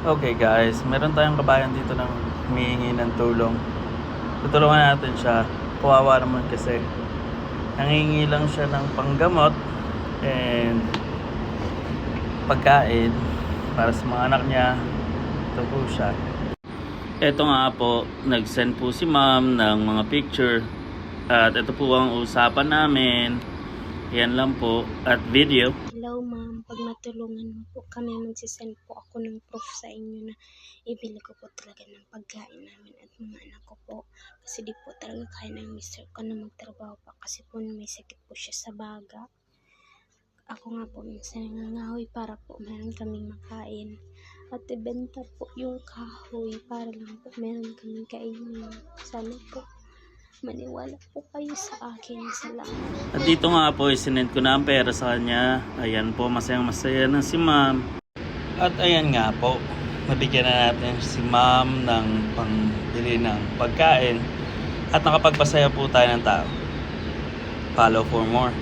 Okay guys, meron tayong kabayan dito ng humihingi ng tulong. Tutulungan natin siya. Kawawa naman kasi. Nangingi lang siya ng panggamot and pagkain para sa mga anak niya. Ito po siya. Ito nga po, nag-send po si ma'am ng mga picture. At ito po ang usapan namin. Yan lang po. At video. Hello ma'am, pag matulungan mo po kami, magsisend po ako ng proof sa inyo na ibili ko po talaga ng pagkain namin at mga anak ko po. Kasi di po talaga kaya ng mister ko na magtrabaho pa kasi po may sakit po siya sa baga. Ako nga po minsan nangangahoy para po meron kaming makain. At ibenta po yung kahoy para lang po meron kaming kainin. Sana po maniwala po kayo sa akin. Salamat. At dito nga po, isinend ko na ang pera sa kanya. Ayan po, masayang masaya na si ma'am. At ayan nga po, nabigyan na natin si ma'am ng pangbili ng pagkain. At nakapagpasaya po tayo ng tao. Follow for more.